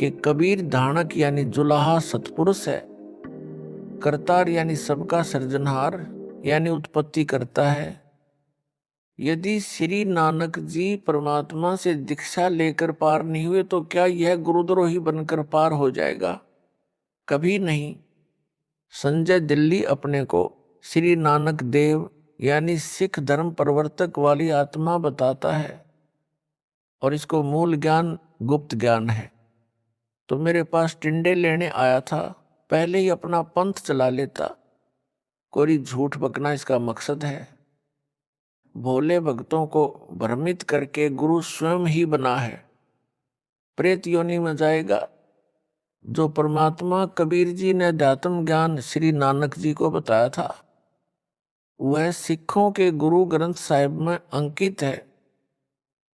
कि कबीर धाणक यानी जुलाहा सतपुरुष है, करतार यानी सबका सृजनहार यानी उत्पत्ति करता है। यदि श्री नानक जी परमात्मा से दीक्षा लेकर पार नहीं हुए तो क्या यह गुरुद्रोही बनकर पार हो जाएगा? कभी नहीं। संजय दिल्ली अपने को श्री नानक देव यानी सिख धर्म प्रवर्तक वाली आत्मा बताता है और इसको मूल ज्ञान गुप्त ज्ञान है। तो मेरे पास टिंडे लेने आया था, पहले ही अपना पंथ चला लेता। कोई झूठ बकना इसका मकसद है। भोले भक्तों को भ्रमित करके गुरु स्वयं ही बना है। प्रेत योनि में जाएगा। जो परमात्मा कबीर जी ने अध्यात्म ज्ञान श्री नानक जी को बताया था, वह सिखों के गुरु ग्रंथ साहिब में अंकित है।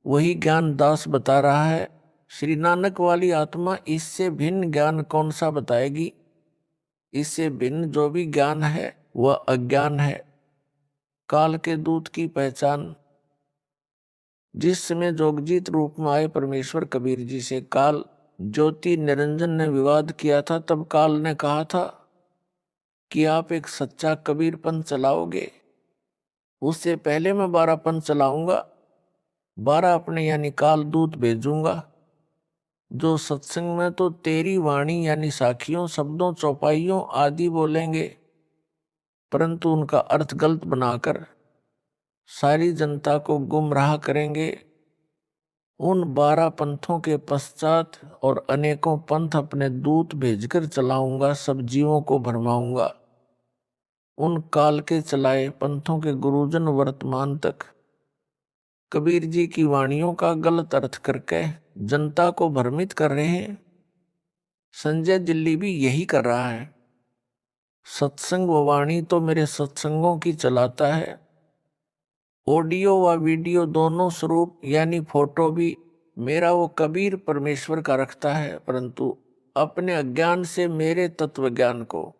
वही ज्ञान दास बता रहा है। श्री नानक वाली आत्मा इससे भिन्न ज्ञान कौन सा बताएगी? इससे भिन्न जो भी ज्ञान है वह अज्ञान है, काल के दूत की पहचान। जिस समय जोगजीत रूप में आए परमेश्वर कबीर जी से काल ज्योति निरंजन ने विवाद किया था, तब काल ने कहा था कि आप एक सच्चा कबीर पंथ चलाओगे, उससे पहले मैं 12 पंथ चलाऊंगा, 12 अपने यानी काल दूत भेजूंगा, जो सत्संग में तो तेरी वाणी यानी साखियों शब्दों चौपाइयों आदि बोलेंगे, परंतु उनका अर्थ गलत बनाकर सारी जनता को गुमराह करेंगे। उन 12 पंथों के पश्चात और अनेकों पंथ अपने दूत भेजकर चलाऊंगा, सब जीवों को भरमाऊंगा। उन काल के चलाए पंथों के गुरुजन वर्तमान तक कबीर जी की वाणियों का गलत अर्थ करके जनता को भ्रमित कर रहे हैं। संजय दिल्ली भी यही कर रहा है। सत्संग व वाणी तो मेरे सत्संगों की चलाता है, ऑडियो व वीडियो दोनों स्वरूप यानी फोटो भी मेरा वो कबीर परमेश्वर का रखता है, परंतु अपने अज्ञान से मेरे तत्व ज्ञान को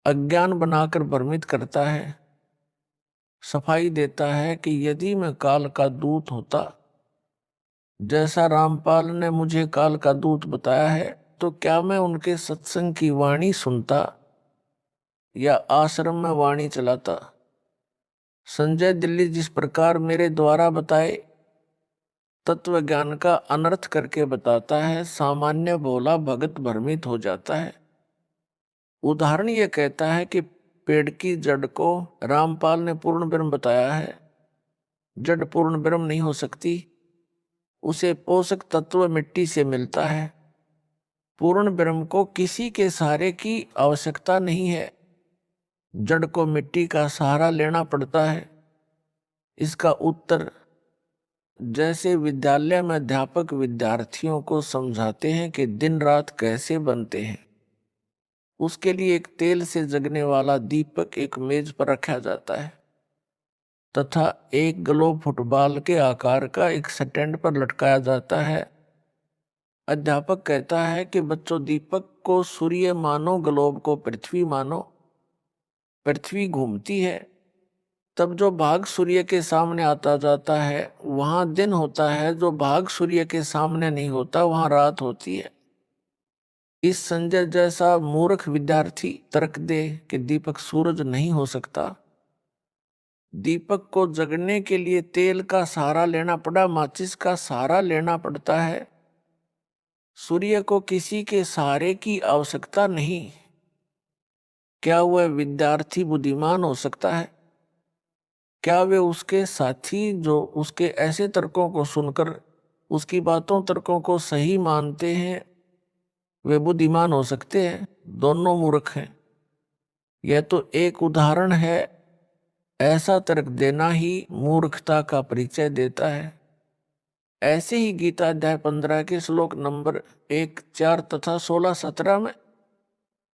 अज्ञान बनाकर भ्रमित करता है। सफाई देता है कि यदि मैं काल का दूत होता, जैसा रामपाल ने मुझे काल का दूत बताया है, तो क्या मैं उनके सत्संग की वाणी सुनता या आश्रम में वाणी चलाता? संजय दिल्ली जिस प्रकार मेरे द्वारा बताए तत्व ज्ञान का अनर्थ करके बताता है, सामान्य भोला भगत भ्रमित हो जाता है। उदाहरण यह कहता है कि पेड़ की जड़ को रामपाल ने पूर्ण ब्रह्म बताया है। जड़ पूर्ण ब्रह्म नहीं हो सकती, उसे पोषक तत्व मिट्टी से मिलता है। पूर्ण ब्रह्म को किसी के सहारे की आवश्यकता नहीं है, जड़ को मिट्टी का सहारा लेना पड़ता है। इसका उत्तर जैसे विद्यालय में अध्यापक विद्यार्थियों को समझाते हैं कि दिन रात कैसे बनते हैं, उसके लिए एक तेल से जगने वाला दीपक एक मेज पर रखा जाता है तथा एक ग्लोब फुटबॉल के आकार का एक स्टैंड पर लटकाया जाता है। अध्यापक कहता है कि बच्चों, दीपक को सूर्य मानो, ग्लोब को पृथ्वी मानो। पृथ्वी घूमती है, तब जो भाग सूर्य के सामने आता जाता है वहां दिन होता है, जो भाग सूर्य के सामने नहीं होता वहां रात होती है। इस संजय जैसा मूर्ख विद्यार्थी तर्क दे कि दीपक सूरज नहीं हो सकता। दीपक को जगने के लिए तेल का सहारा लेना पड़ा, माचिस का सहारा लेना पड़ता है। सूर्य को किसी के सहारे की आवश्यकता नहीं। क्या वह विद्यार्थी बुद्धिमान हो सकता है? क्या वे उसके साथी जो उसके ऐसे तर्कों को सुनकर उसकी बातों तर्कों को सही मानते हैं, वे बुद्धिमान हो सकते हैं? दोनों मूर्ख हैं। यह तो एक उदाहरण है। ऐसा तर्क देना ही मूर्खता का परिचय देता है। ऐसे ही गीता अध्याय 15 के श्लोक नंबर 1, 4 तथा 16, 17 में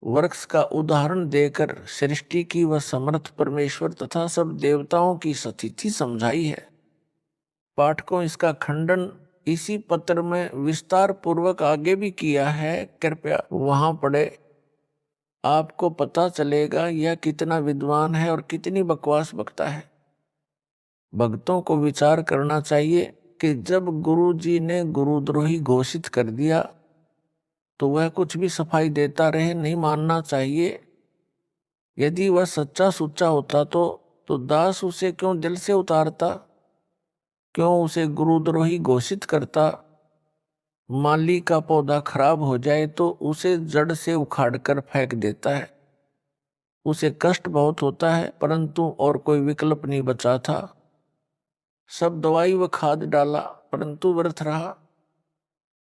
वृक्ष का उदाहरण देकर सृष्टि की व समर्थ परमेश्वर तथा सब देवताओं की स्थिति समझाई है। पाठकों, इसका खंडन इसी पत्र में विस्तार पूर्वक आगे भी किया है, कृपया वहां पढ़े। आपको पता चलेगा यह कितना विद्वान है और कितनी बकवास बकता है। भक्तों को विचार करना चाहिए कि जब गुरु जी ने गुरुद्रोही घोषित कर दिया तो वह कुछ भी सफाई देता रहे, नहीं मानना चाहिए। यदि वह सच्चा सुच्चा होता तो दास उसे क्यों दिल से उतारता, क्यों उसे गुरुद्रोही घोषित करता। माली का पौधा खराब हो जाए तो उसे जड़ से उखाड़ कर फेंक देता है। उसे कष्ट बहुत होता है, परंतु और कोई विकल्प नहीं बचा था। सब दवाई व खाद डाला, परंतु व्यर्थ रहा।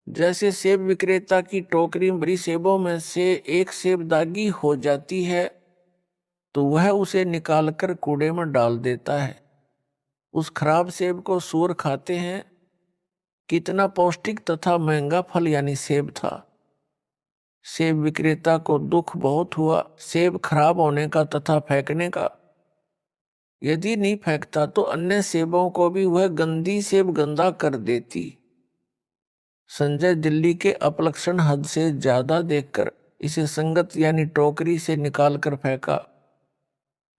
जैसे सेब विक्रेता की टोकरी में भरी सेबों में से एक सेब दागी हो जाती है तो वह उसे निकालकर कूड़े में डाल देता है। उस खराब सेब को सूअर खाते हैं। कितना पौष्टिक तथा महंगा फल यानी सेब था। सेब विक्रेता को दुख बहुत हुआ सेब खराब होने का तथा फेंकने का। यदि नहीं फेंकता तो अन्य सेबों को भी वह गंदी सेब गंदा कर देती। संजय दिल्ली के अपलक्षण हद से ज्यादा देखकर इसे संगत यानी टोकरी से निकालकर फेंका।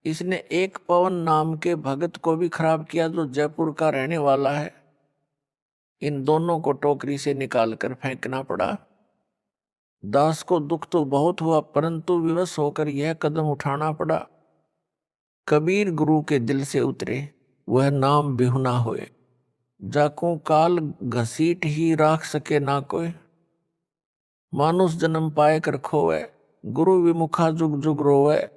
इसने एक पवन नाम के भगत को भी खराब किया जो जयपुर का रहने वाला है। इन दोनों को टोकरी से निकालकर फेंकना पड़ा। दास को दुख तो बहुत हुआ, परंतु विवश होकर यह कदम उठाना पड़ा। कबीर गुरु के दिल से उतरे, वह नाम बिहुना होए। जाको काल घसीट ही राख सके ना कोई। मानुष जन्म पाए कर खोए, गुरु विमुखा जुग जुग रोवे।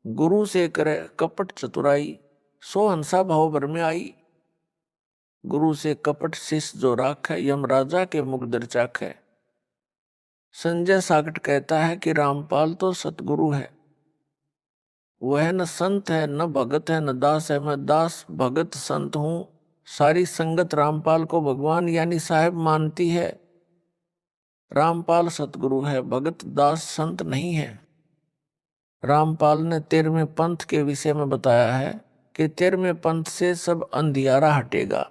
गुरु से करे कपट चतुराई, सो हंसा भाव भर में आई। गुरु से कपट शिष्य जो राखे, यमराजा के मुख दर चाखे। संजय साकट कहता है कि रामपाल तो सतगुरु है। वह न संत है, न भगत है, न दास है। मैं दास भगत संत हूं। सारी संगत रामपाल को भगवान यानी साहेब मानती है। रामपाल सतगुरु है, भगत दास संत नहीं है। रामपाल ने 13वें पंथ के विषय में बताया है कि 13वें पंथ से सब अंधियारा हटेगा,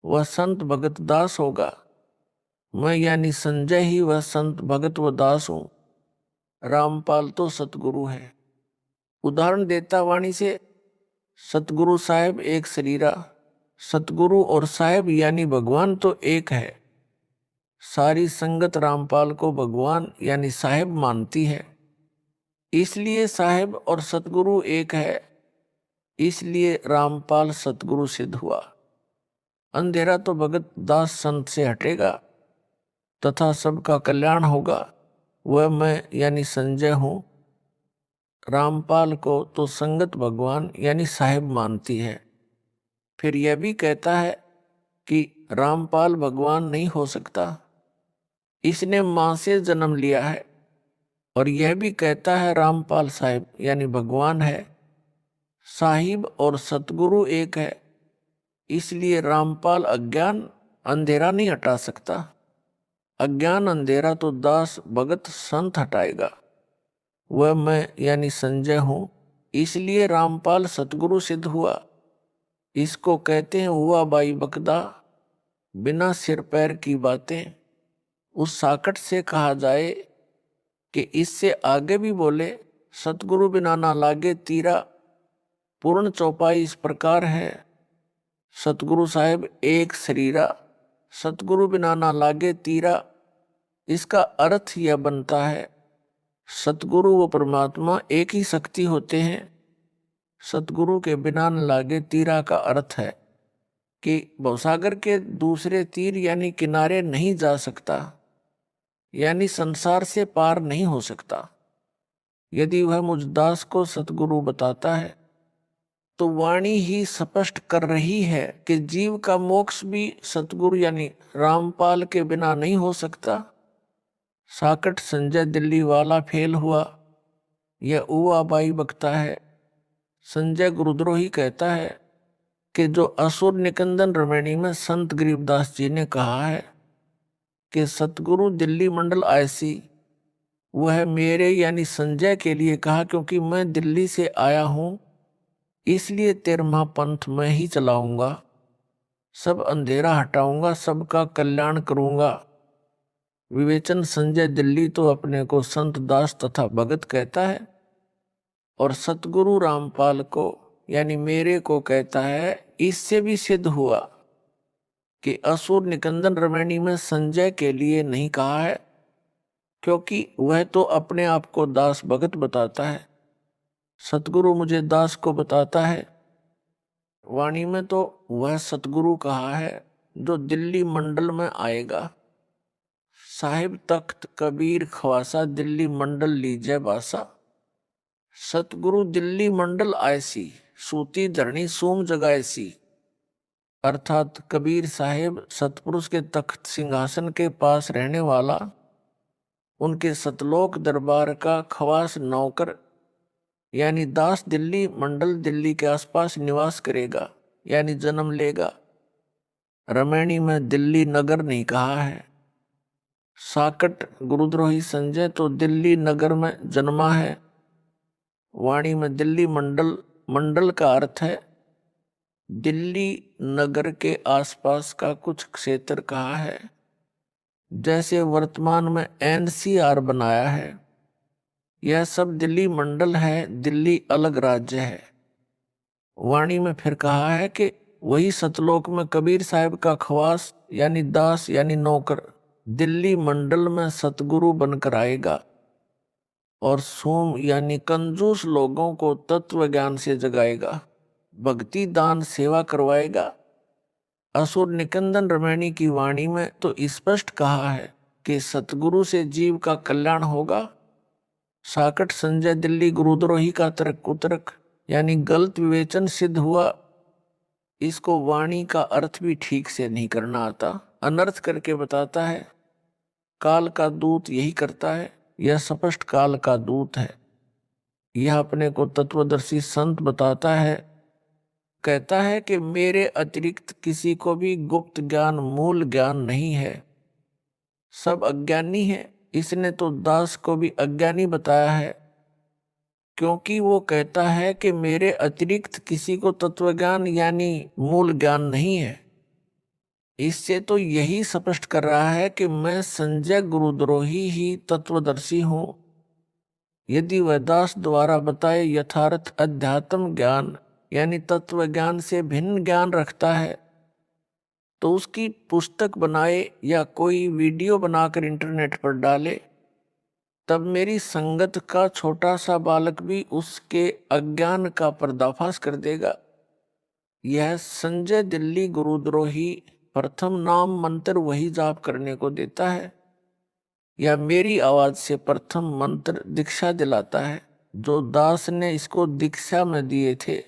वह संत भगत दास होगा। मैं यानी संजय ही वह संत भगत व दास हूं। रामपाल तो सतगुरु है। उदाहरण देता वाणी से, सतगुरु साहेब एक शरीरा। सतगुरु और साहेब यानी भगवान तो एक है। सारी संगत रामपाल को भगवान यानी साहेब मानती है, इसलिए साहेब और सतगुरु एक है। इसलिए रामपाल सतगुरु सिद्ध हुआ। अंधेरा तो भगत दास संत से हटेगा तथा सबका कल्याण होगा। वह मैं यानी संजय हूं। रामपाल को तो संगत भगवान यानी साहेब मानती है। फिर यह भी कहता है कि रामपाल भगवान नहीं हो सकता, इसने मां से जन्म लिया है। और यह भी कहता है रामपाल साहिब यानी भगवान है। साहिब और सतगुरु एक है, इसलिए रामपाल अज्ञान अंधेरा नहीं हटा सकता। अज्ञान अंधेरा तो दास भगत संत हटाएगा। वह मैं यानी संजय हूं, इसलिए रामपाल सतगुरु सिद्ध हुआ। इसको कहते हैं हुआ बाई बकदा, बिना सिर पैर की बातें। उस साकट से कहा जाए कि इससे आगे भी बोले, सतगुरु बिना ना लागे तीरा। पूर्ण चौपाई इस प्रकार है, सतगुरु साहेब एक शरीरा, सतगुरु बिना ना लागे तीरा। इसका अर्थ यह बनता है, सतगुरु व परमात्मा एक ही शक्ति होते हैं। सतगुरु के बिना न लागे तीरा का अर्थ है कि भवसागर के दूसरे तीर यानी किनारे नहीं जा सकता, यानी संसार से पार नहीं हो सकता। यदि वह मुझ दास को सतगुरु बताता है तो वाणी ही स्पष्ट कर रही है कि जीव का मोक्ष भी सतगुरु यानी रामपाल के बिना नहीं हो सकता। साकट संजय दिल्ली वाला फेल हुआ, यह उवा बाई बकता है। संजय गुरुद्रोही कहता है कि जो असुर निकंदन रमणी में संत गरीबदास जी ने कहा है कि सतगुरु दिल्ली मंडल ऐसी, वह मेरे यानी संजय के लिए कहा, क्योंकि मैं दिल्ली से आया हूं इसलिए 13वां पंथ मैं ही चलाऊंगा। सब अंधेरा हटाऊंगा, सबका कल्याण करूंगा। विवेचन संजय दिल्ली तो अपने को संत दास तथा भगत कहता है और सतगुरु रामपाल को यानी मेरे को कहता है। इससे भी सिद्ध हुआ कि असुर निकंदन रमैनी में संजय के लिए नहीं कहा है, क्योंकि वह तो अपने आप को दास भगत बताता है। सतगुरु मुझे दास को बताता है। वाणी में तो वह सतगुरु कहा है जो दिल्ली मंडल में आएगा। साहिब तख्त कबीर ख्वासा दिल्ली मंडल लीजिए बासा। सतगुरु दिल्ली मंडल आयसी सूती धरणी सूम जगाएसी। अर्थात कबीर साहिब सतपुरुष के तख्त सिंहासन के पास रहने वाला, उनके सतलोक दरबार का खवास नौकर यानी दास दिल्ली मंडल दिल्ली के आसपास निवास करेगा यानी जन्म लेगा। रमैनी में दिल्ली नगर नहीं कहा है। साकट गुरुद्रोही संजय तो दिल्ली नगर में जन्मा है। वाणी में दिल्ली मंडल, मंडल का अर्थ है दिल्ली नगर के आसपास का कुछ क्षेत्र कहा है। जैसे वर्तमान में एनसीआर बनाया है, यह सब दिल्ली मंडल है, दिल्ली अलग राज्य है। वाणी में फिर कहा है कि वही सतलोक में कबीर साहब का खवास यानी दास यानी नौकर दिल्ली मंडल में सतगुरु बनकर आएगा और सोम यानी कंजूस लोगों को तत्व ज्ञान से जगाएगा, भक्ति दान सेवा करवाएगा। असुर निकंदन रमैनी की वाणी में तो स्पष्ट कहा है कि सतगुरु से जीव का कल्याण होगा। साकट संजय दिल्ली गुरुद्रोही का तर्क उतरक यानी गलत विवेचन सिद्ध हुआ। इसको वाणी का अर्थ भी ठीक से नहीं करना आता, अनर्थ करके बताता है। काल का दूत यही करता है, यह स्पष्ट काल का दूत है। यह अपने को तत्वदर्शी संत बताता है, कहता है कि मेरे अतिरिक्त किसी को भी गुप्त ज्ञान मूल ज्ञान नहीं है, सब अज्ञानी है। इसने तो दास को भी अज्ञानी बताया है, क्योंकि वो कहता है कि मेरे अतिरिक्त किसी को तत्वज्ञान यानी मूल ज्ञान नहीं है। इससे तो यही स्पष्ट कर रहा है कि मैं संजय गुरुद्रोही ही तत्वदर्शी हूं। यदि वह दास द्वारा बताए यथार्थ अध्यात्म ज्ञान यानी तत्व ज्ञान से भिन्न ज्ञान रखता है, तो उसकी पुस्तक बनाए या कोई वीडियो बनाकर इंटरनेट पर डाले, तब मेरी संगत का छोटा सा बालक भी उसके अज्ञान का पर्दाफाश कर देगा। यह संजय दिल्ली गुरुद्रोही प्रथम नाम मंत्र वही जाप करने को देता है, या मेरी आवाज से प्रथम मंत्र दीक्षा दिलाता है जो दास ने इसको दीक्षा में दिए थे,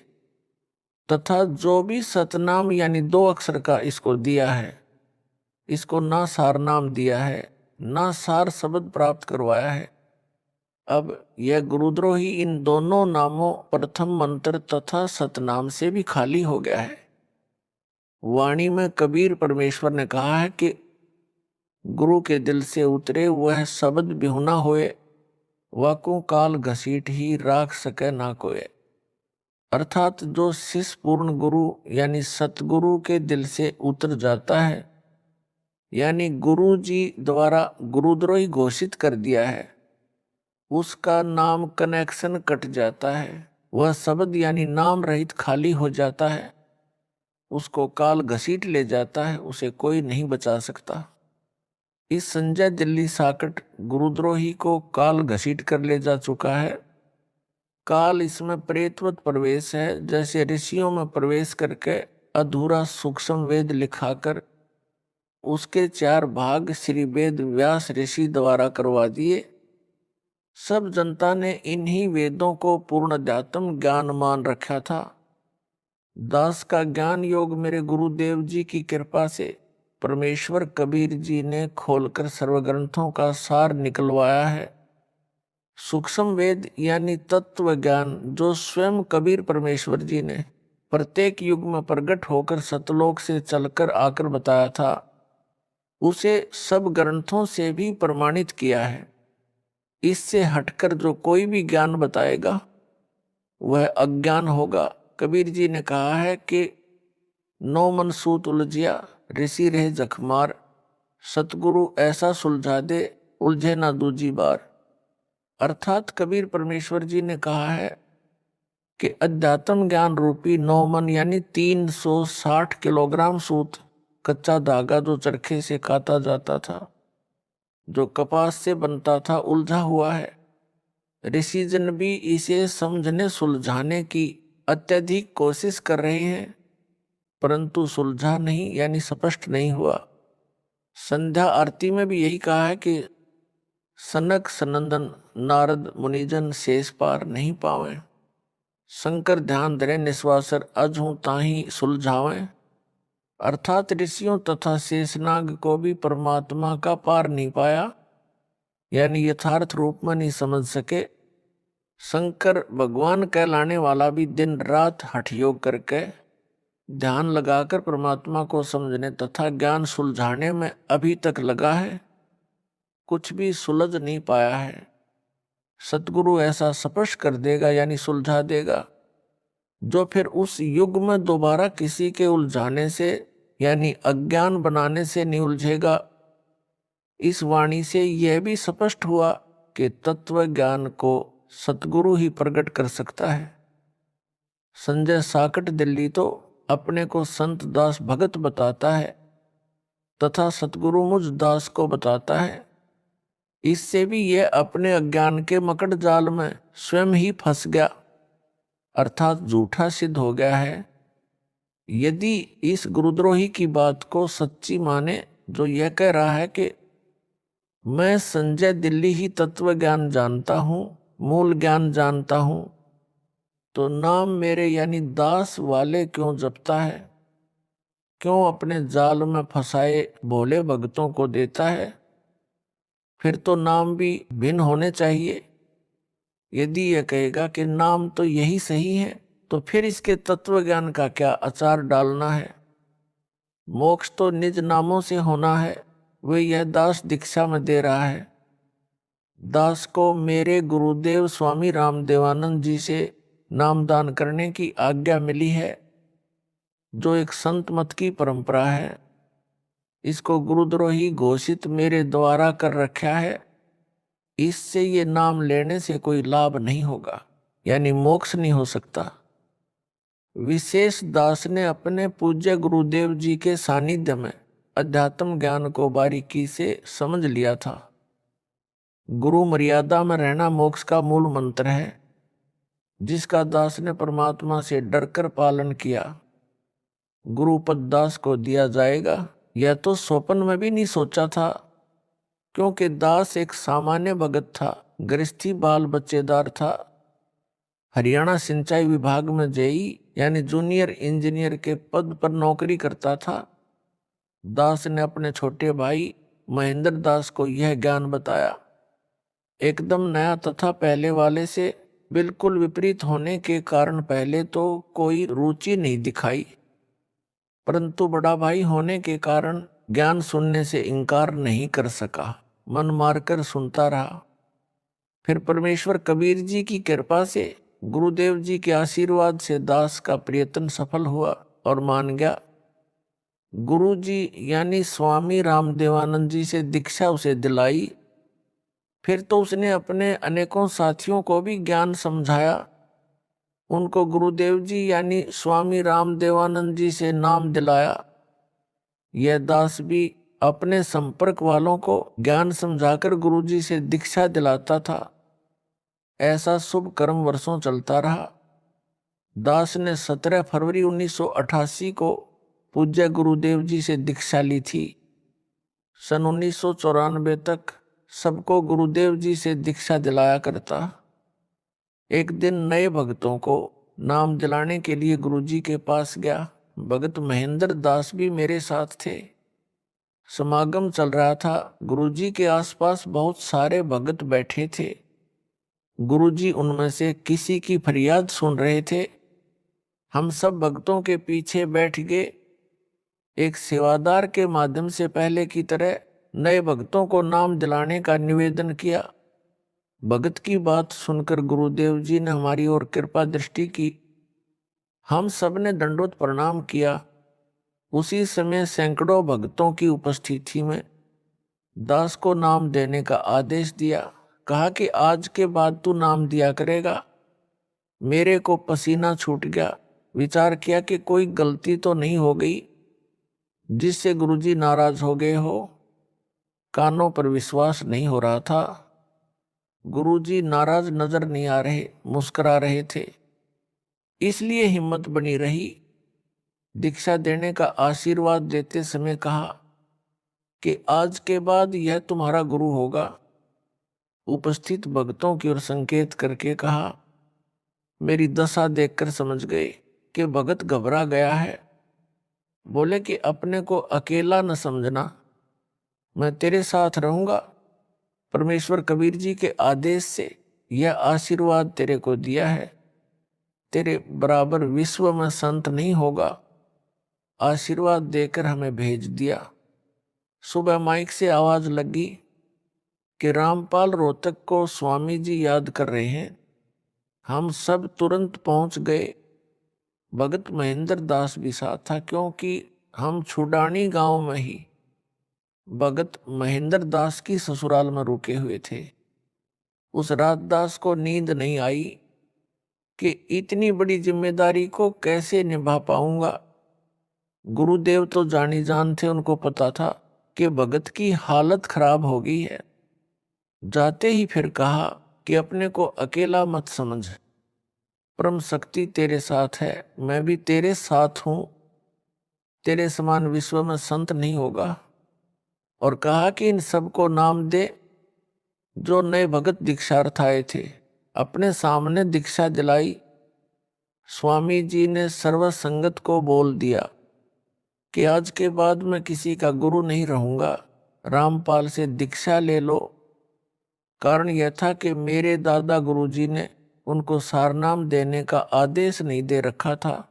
तथा जो भी सतनाम यानी 2 अक्षर का इसको दिया है, इसको ना सार नाम दिया है, ना सार शब्द प्राप्त करवाया है। अब यह गुरुद्रोही इन दोनों नामों प्रथम मंत्र तथा सतनाम से भी खाली हो गया है। वाणी में कबीर परमेश्वर ने कहा है कि गुरु के दिल से उतरे वह शब्द बिहुना होए, वाकू काल घसीट ही राख सके ना कोय। अर्थात जो शिष्य पूर्ण गुरु यानी सतगुरु के दिल से उतर जाता है, यानी गुरु जी द्वारा गुरुद्रोही घोषित कर दिया है, उसका नाम कनेक्शन कट जाता है, वह शब्द यानी नाम रहित खाली हो जाता है, उसको काल घसीट ले जाता है, उसे कोई नहीं बचा सकता। इस संजय दिल्ली साकट गुरुद्रोही को काल घसीट कर ले जा चुका है। काल इसमें प्रेतवत प्रवेश है, जैसे ऋषियों में प्रवेश करके अधूरा सूक्ष्म वेद लिखाकर उसके 4 भाग श्री वेद व्यास ऋषि द्वारा करवा दिए। सब जनता ने इन्हीं वेदों को पूर्ण अध्यात्म ज्ञान मान रखा था। दास का ज्ञान योग मेरे गुरुदेव जी की कृपा से परमेश्वर कबीर जी ने खोलकर सर्वग्रंथों का सार निकलवाया है। सूक्ष्म वेद यानी तत्व ज्ञान जो स्वयं कबीर परमेश्वर जी ने प्रत्येक युग में प्रकट होकर सतलोक से चलकर आकर बताया था, उसे सब ग्रंथों से भी प्रमाणित किया है। इससे हटकर जो कोई भी ज्ञान बताएगा वह अज्ञान होगा। कबीर जी ने कहा है कि 9 मन सूत उलझिया ऋषि रहे जखमार, सतगुरु ऐसा सुलझा दे उलझे ना दूजी बार। अर्थात कबीर परमेश्वर जी ने कहा है कि अध्यात्म ज्ञान रूपी 9 मन यानी 360 किलोग्राम सूत कच्चा धागा जो चरखे से काता जाता था, जो कपास से बनता था, उलझा हुआ है। ऋषिजन भी इसे समझने सुलझाने की अत्यधिक कोशिश कर रहे हैं, परंतु सुलझा नहीं, यानी स्पष्ट नहीं हुआ। संध्या आरती में भी यही कहा है कि सनक सनंदन नारद मुनिजन शेष पार नहीं पावे, शंकर ध्यान धरे निश्वासर अज हूं ताही सुलझावें। अर्थात ऋषियों तथा शेषनाग को भी परमात्मा का पार नहीं पाया, यानी यथार्थ रूप में नहीं समझ सके। शंकर भगवान कहलाने वाला भी दिन रात हठ योग करके ध्यान लगाकर परमात्मा को समझने तथा ज्ञान सुलझाने में अभी तक लगा है, कुछ भी सुलझ नहीं पाया है। सतगुरु ऐसा स्पष्ट कर देगा, यानी सुलझा देगा, जो फिर उस युग में दोबारा किसी के उलझाने से, यानी अज्ञान बनाने से नहीं उलझेगा। इस वाणी से यह भी स्पष्ट हुआ कि तत्व ज्ञान को सतगुरु ही प्रकट कर सकता है। संजय साकट दिल्ली तो अपने को संत दास भगत बताता है तथा सतगुरु मुझ दास को बताता है। इससे भी यह अपने अज्ञान के मकड़ जाल में स्वयं ही फंस गया, अर्थात झूठा सिद्ध हो गया है। यदि इस गुरुद्रोही की बात को सच्ची माने, जो यह कह रहा है कि मैं संजय दिल्ली ही तत्व ज्ञान जानता हूं, मूल ज्ञान जानता हूं, तो नाम मेरे यानी दास वाले क्यों जपता है, क्यों अपने जाल में फंसाए भोले भक्तों को देता है? फिर तो नाम भी भिन्न होने चाहिए। यदि यह कहेगा कि नाम तो यही सही है, तो फिर इसके तत्व ज्ञान का क्या अचार डालना है? मोक्ष तो निज नामों से होना है, वे यह दास दीक्षा में दे रहा है। दास को मेरे गुरुदेव स्वामी रामदेवानंद जी से नामदान करने की आज्ञा मिली है, जो एक संत मत की परंपरा है। इसको गुरुद्रोही घोषित मेरे द्वारा कर रखा है। इससे ये नाम लेने से कोई लाभ नहीं होगा, यानी मोक्ष नहीं हो सकता। विशेष दास ने अपने पूज्य गुरुदेव जी के सानिध्य में अध्यात्म ज्ञान को बारीकी से समझ लिया था। गुरु मर्यादा में रहना मोक्ष का मूल मंत्र है, जिसका दास ने परमात्मा से डरकर पालन किया, गुरुपद दास को दिया जाएगा। यह तो स्वप्न में भी नहीं सोचा था, क्योंकि दास एक सामान्य भगत था, गृहस्थी बाल बच्चेदार था। हरियाणा सिंचाई विभाग में जेई यानी जूनियर इंजीनियर के पद पर नौकरी करता था। दास ने अपने छोटे भाई महेंद्र दास को यह ज्ञान बताया। एकदम नया तथा पहले वाले से बिल्कुल विपरीत होने के कारण पहले तो कोई रुचि नहीं दिखाई, परंतु बड़ा भाई होने के कारण ज्ञान सुनने से इनकार नहीं कर सका, मन मारकर सुनता रहा। फिर परमेश्वर कबीर जी की कृपा से, गुरुदेव जी के आशीर्वाद से दास का प्रयत्न सफल हुआ और मान गया। गुरु जी यानी स्वामी रामदेवानंद जी से दीक्षा उसे दिलाई। फिर तो उसने अपने अनेकों साथियों को भी ज्ञान समझाया। उनको गुरुदेव जी यानी स्वामी रामदेवानंद जी से नाम दिलाया। यह दास भी अपने संपर्क वालों को ज्ञान समझाकर गुरु जी से दीक्षा दिलाता था। ऐसा शुभ कर्म वर्षों चलता रहा। दास ने 17 फरवरी 1988 को पूज्य गुरुदेव जी से दीक्षा ली थी। सन 1994 तक सबको गुरुदेव जी से दीक्षा दिलाया करता। एक दिन नए भक्तों को नाम दिलाने के लिए गुरु जी के पास गया। भगत महेंद्र दास भी मेरे साथ थे। समागम चल रहा था। गुरुजी के आसपास बहुत सारे भगत बैठे थे। गुरुजी उनमें से किसी की फरियाद सुन रहे थे। हम सब भक्तों के पीछे बैठ गए। एक सेवादार के माध्यम से पहले की तरह नए भक्तों को नाम दिलाने का निवेदन किया। भगत की बात सुनकर गुरुदेव जी ने हमारी ओर कृपा दृष्टि की। हम सब ने दंडवत प्रणाम किया। उसी समय सैकड़ों भक्तों की उपस्थिति में दास को नाम देने का आदेश दिया। कहा कि आज के बाद तू नाम दिया करेगा। मेरे को पसीना छूट गया। विचार किया कि कोई गलती तो नहीं हो गई। जिससे गुरुजी नाराज हो गए हो। कानों पर विश्वास नहीं हो रहा था। गुरुजी नाराज नजर नहीं आ रहे, मुस्कुरा रहे थे। इसलिए हिम्मत बनी रही। दीक्षा देने का आशीर्वाद देते समय कहा कि आज के बाद यह तुम्हारा गुरु होगा। उपस्थित भक्तों की ओर संकेत करके कहा। मेरी दशा देखकर समझ गए कि भगत घबरा गया है। बोले कि अपने को अकेला न समझना, मैं तेरे साथ रहूंगा। परमेश्वर कबीर जी के आदेश से यह आशीर्वाद तेरे को दिया है। तेरे बराबर विश्व में संत नहीं होगा। आशीर्वाद देकर हमें भेज दिया। सुबह माइक से आवाज लगी कि रामपाल रोहतक को स्वामी जी याद कर रहे हैं। हम सब तुरंत पहुंच गए। भगत महेंद्र दास भी साथ था, क्योंकि हम छुडानी गांव में ही भगत महेंद्र दास की ससुराल में रुके हुए थे। उस रात दास को नींद नहीं आई कि इतनी बड़ी जिम्मेदारी को कैसे निभा पाऊंगा। गुरुदेव तो जानी जान थे, उनको पता था कि भगत की हालत खराब हो गई है। जाते ही फिर कहा कि अपने को अकेला मत समझ, परम शक्ति तेरे साथ है, मैं भी तेरे साथ हूं। तेरे समान विश्व में संत नहीं होगा। और कहा कि इन सबको नाम दे जो नए भगत दीक्षार्थ आए थे। अपने सामने दीक्षा दिलाई। स्वामी जी ने सर्व संगत को बोल दिया कि आज के बाद मैं किसी का गुरु नहीं रहूंगा, रामपाल से दीक्षा ले लो। कारण यह था कि मेरे दादा गुरुजी ने उनको सारनाम देने का आदेश नहीं दे रखा था,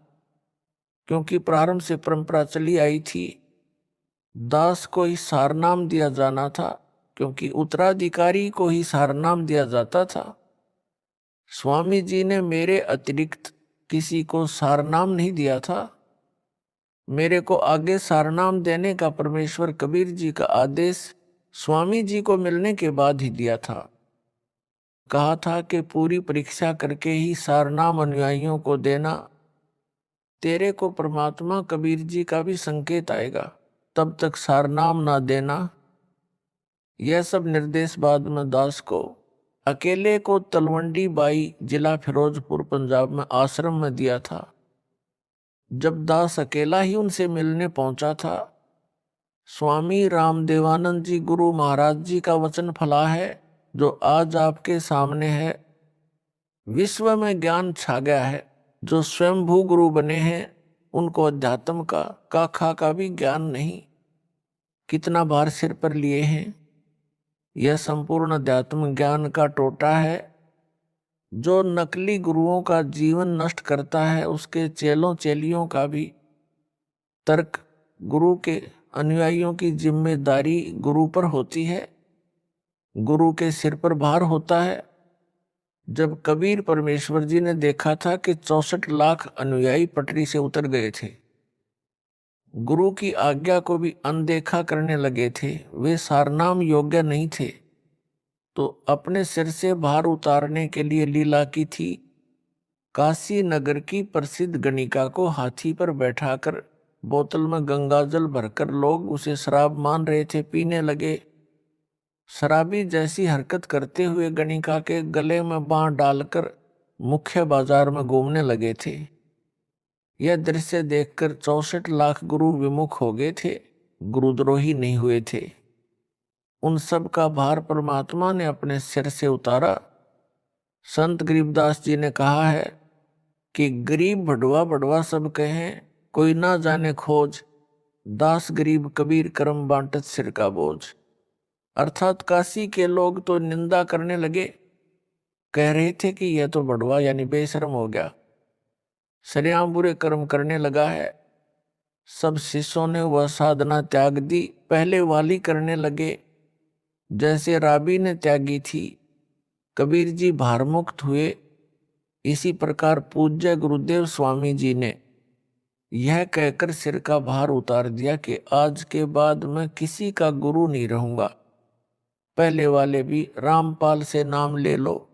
क्योंकि प्रारंभ से परंपरा चली आई थी दास को ही सारनाम दिया जाना था, क्योंकि उत्तराधिकारी को ही सारनाम दिया जाता था। स्वामी जी ने मेरे अतिरिक्त किसी को सारनाम नहीं दिया था। मेरे को आगे सारनाम देने का परमेश्वर कबीर जी का आदेश स्वामी जी को मिलने के बाद ही दिया था। कहा था कि पूरी परीक्षा करके ही सारनाम अनुयायियों को देना। तेरे को परमात्मा कबीर जी का भी संकेत आएगा, तब तक सारनाम ना देना। यह सब निर्देश बाद में दास को अकेले को तलवंडी बाई, जिला फिरोजपुर, पंजाब में आश्रम में दिया था। जब दास अकेला ही उनसे मिलने पहुंचा था, स्वामी रामदेवानंद जी गुरु महाराज जी का वचन फला है जो आज आपके सामने है। विश्व में ज्ञान छा गया है। जो स्वयंभू गुरु बने हैं उनको अध्यात्म का खा का भी ज्ञान नहीं। कितना भार सिर पर लिए हैं। यह संपूर्ण अध्यात्म ज्ञान का टोटा है। जो नकली गुरुओं का जीवन नष्ट करता है, उसके चेलों चेलियों का भी तर्क गुरु के अनुयायियों की जिम्मेदारी गुरु पर होती है। गुरु के सिर पर भार होता है। जब कबीर परमेश्वर जी ने देखा था कि 64 लाख अनुयायी पटरी से उतर गए थे, गुरु की आज्ञा को भी अनदेखा करने लगे थे, वे सारनाम योग्य नहीं थे, तो अपने सिर से भार उतारने के लिए लीला की थी। काशी नगर की प्रसिद्ध गणिका को हाथी पर बैठाकर बोतल में गंगाजल भरकर लोग उसे शराब मान रहे थे, पीने लगे। शराबी जैसी हरकत करते हुए गणिका के गले में बांह डालकर मुख्य बाजार में घूमने लगे थे। यह दृश्य देखकर 64 लाख गुरु विमुख हो गए थे, गुरुद्रोही नहीं हुए थे। उन सब का भार परमात्मा ने अपने सिर से उतारा। संत गरीबदास जी ने कहा है कि गरीब बढ़वा बढ़वा सब कहें, कोई ना जाने खोज, दास गरीब कबीर करम बांटत सिर का बोझ। अर्थात काशी के लोग तो निंदा करने लगे, कह रहे थे कि यह तो बढ़वा यानी बेशर्म हो गया, सरेआम बुरे कर्म करने लगा है। सब शिष्यों ने वह साधना त्याग दी, पहले वाली करने लगे जैसे राबी ने त्यागी थी। कबीर जी भारमुक्त हुए। इसी प्रकार पूज्य गुरुदेव स्वामी जी ने यह कहकर सिर का भार उतार दिया कि आज के बाद मैं किसी का गुरु नहीं रहूंगा। पहले वाले भी रामपाल से नाम ले लो,